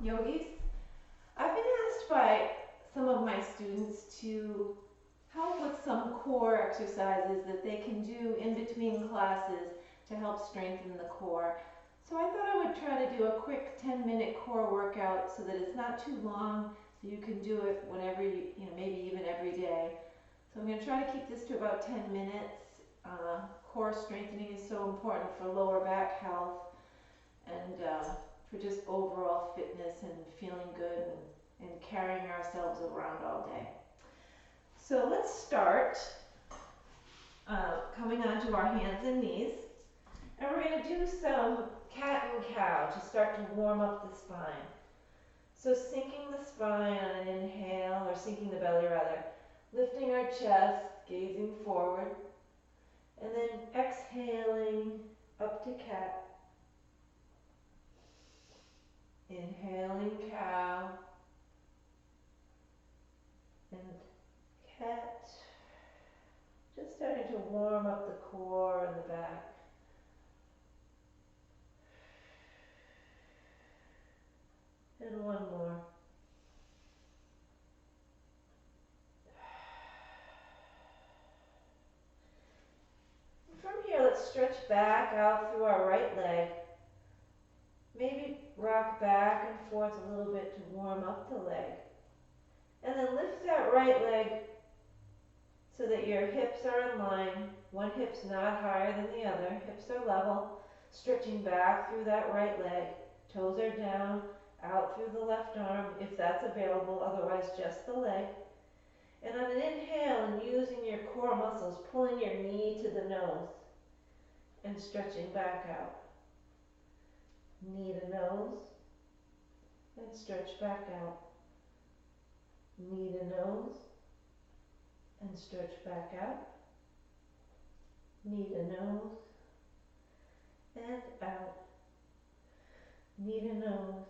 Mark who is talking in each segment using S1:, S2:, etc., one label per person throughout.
S1: yogis. I've been asked by some of my students to help with some core exercises that they can do in between classes to help strengthen the core. So I thought I would try to do a quick 10-minute core workout so that it's not too long, so you can do it whenever maybe even every day. So I'm going to try to keep this to about 10 minutes. Core strengthening is so important for lower back health and for just overall fitness and feeling good and carrying ourselves around all day. So let's start coming onto our hands and knees. And we're going to do some cat and cow to start to warm up the spine. So sinking the spine on an inhale, or sinking the belly rather, lifting our chest, gazing forward, and then exhaling up to cat. Inhaling cow and cat. Just starting to warm up the core and the back. And one more. From here, let's stretch back out through our right leg. Maybe rock back and forth a little bit to warm up the leg. And then lift that right leg so that your hips are in line. One hip's not higher than the other. Hips are level. Stretching back through that right leg. Toes are down, out through the left arm if that's available, otherwise just the leg. And on an inhale, and using your core muscles, pulling your knee to the nose and stretching back out. Knee to nose and stretch back out. Knee to nose and stretch back out. Knee to nose and out. Knee to nose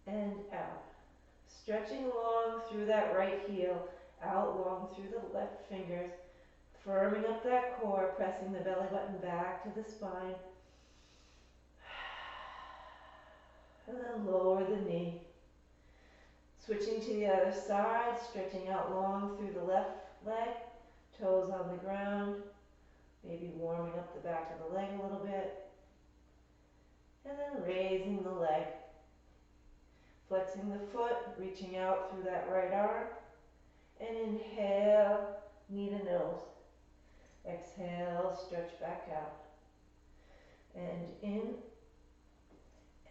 S1: and out. Stretching long through that right heel, out long through the left fingers, firming up that core, pressing the belly button back to the spine. And then lower the knee. Switching to the other side, stretching out long through the left leg, toes on the ground, maybe warming up the back of the leg a little bit. And then raising the leg. Flexing the foot, reaching out through that right arm. And inhale, knee to nose. Exhale, stretch back out. And in,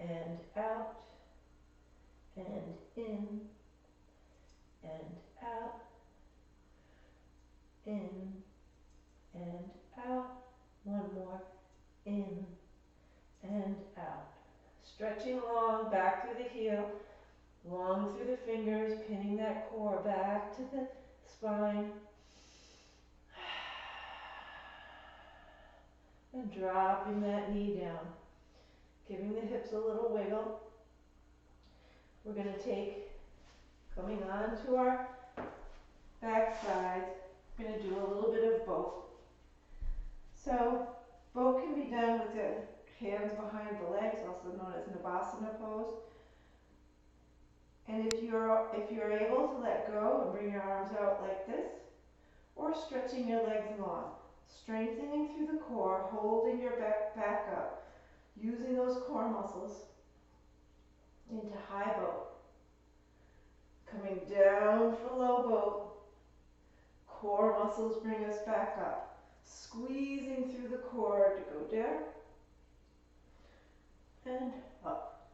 S1: and out, and in, and out, in, and out. One more, in, and out. Stretching long back through the heel, long through the fingers, pinning that core back to the spine. And dropping that knee down, giving the hips a little wiggle. We're going to take, coming on to our back sides, we're going to do a little bit of both. So both can be done with the hands behind the legs, also known as Navasana pose. And if you're able to let go and bring your arms out like this, or stretching your legs long, strengthening through the core, holding your back up, using those core muscles into high boat. Coming down for low boat, core muscles bring us back up, squeezing through the core to go down and up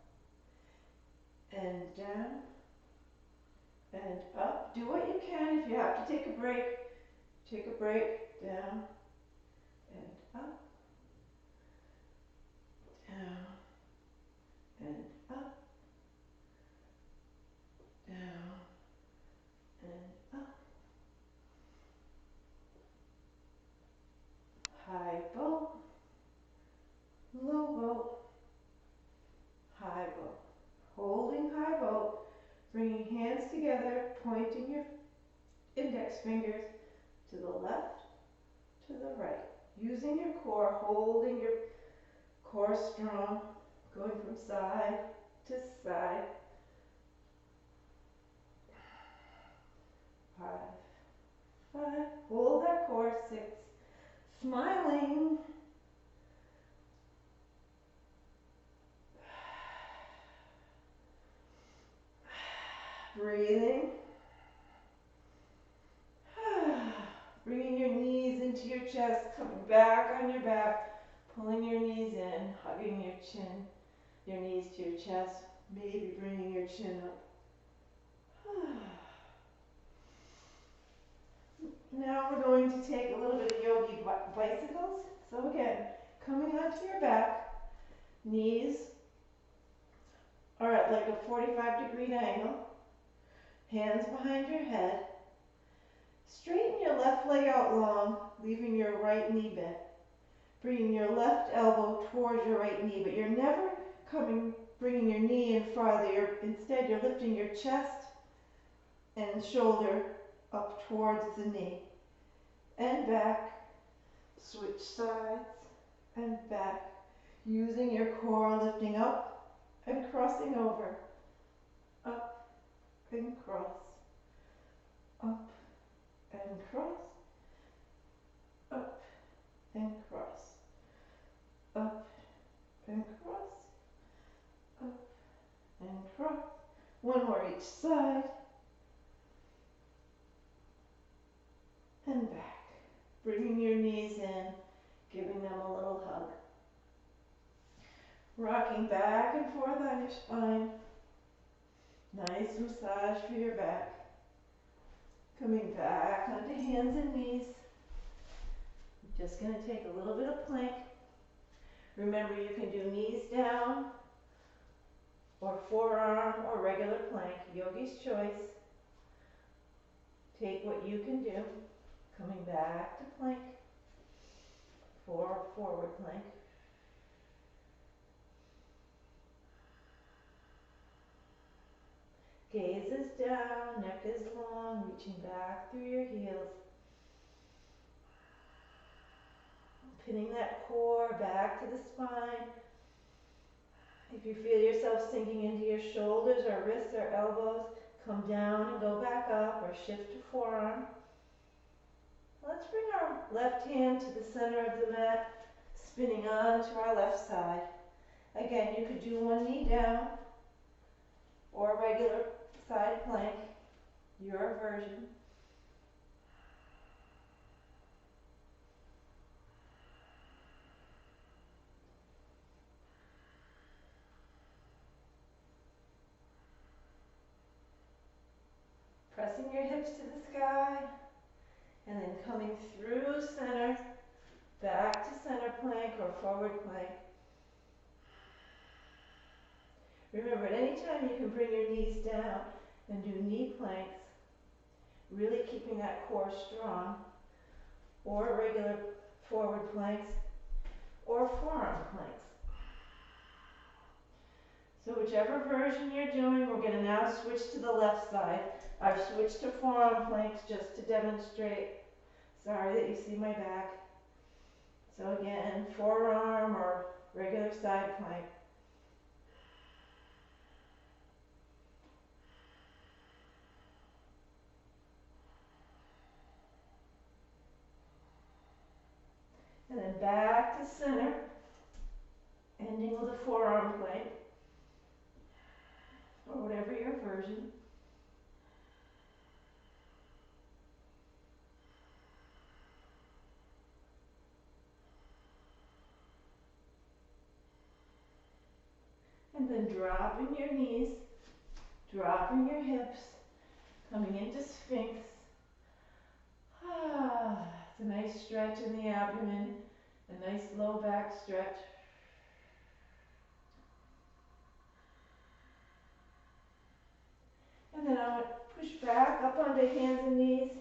S1: and down and up. Do what you can. If you have to take a break, down and up, down and up, down and up. High boat, low boat, high boat. Holding high boat, bringing hands together, pointing your index fingers to the left, to the right. Using your core, holding your core strong, going from side to side. 5, 5, hold that core, 6, smiling. Breathing. Bringing your knees into your chest, coming back on your back, pulling your knees in, hugging your chin, your knees to your chest, maybe bringing your chin up. Now we're going to take a little bit of yogi bicycles. So again, coming onto your back, knees are at like a 45-degree angle, hands behind your head. Straighten your left leg out long, leaving your right knee bent. Bringing your left elbow towards your right knee, but you're never bringing your knee in farther. Instead, you're lifting your chest and shoulder up towards the knee. And back, switch sides, and back. Using your core, lifting up and crossing over. Up and cross. Up and cross. Up and cross. Up and cross. Up and cross. One more each side. And back. Bringing your knees in, giving them a little hug. Rocking back and forth on your spine. Nice massage for your back. Coming back onto hands and knees. Just going to take a little bit of plank. Remember, you can do knees down or forearm or regular plank, yogi's choice. Take what you can do. Coming back to plank, forward plank. Gaze is down, neck is long, reaching back through your heels. Pinning that core back to the spine. If you feel yourself sinking into your shoulders or wrists or elbows, come down and go back up or shift to forearm. Let's bring our left hand to the center of the mat, spinning on to our left side. Again, you could do one knee down or a regular side plank, your version. Pressing your hips to the sky, and then coming through center, back to center plank or forward plank. Remember, at any time you can bring your knees down and do knee planks, really keeping that core strong, or regular forward planks, or forearm planks. So whichever version you're doing, we're going to now switch to the left side. I've switched to forearm planks just to demonstrate. Sorry that you see my back. So again, forearm or regular side plank. And then back to center, ending with a forearm plank, or whatever your version. And then dropping your knees, dropping your hips, coming into Sphinx. It's a nice stretch in the abdomen, a nice low back stretch. And then I would push back up onto hands and knees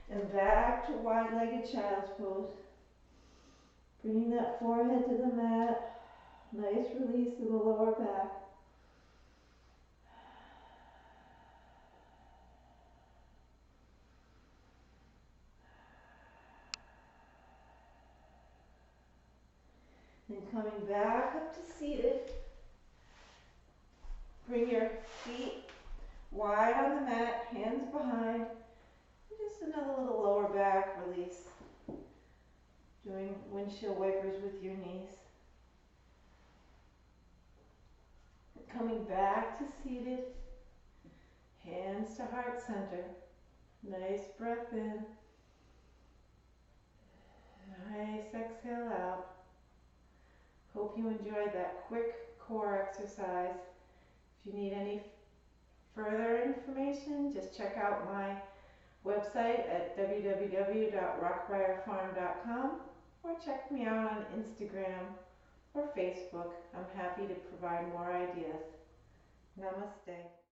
S1: and back to wide-legged child's pose. Bringing that forehead to the mat. Nice release of the lower back. And coming back up to seated. Bring your feet wide on the mat, hands behind. Just another little lower back release. Doing windshield wipers with your knees. Coming back to seated. Hands to heart center. Nice breath in. Nice exhale out. Hope you enjoyed that quick core exercise. If you need any further information, just check out my website at www.rockbrierfarm.com or check me out on Instagram or Facebook. I'm happy to provide more ideas. Namaste.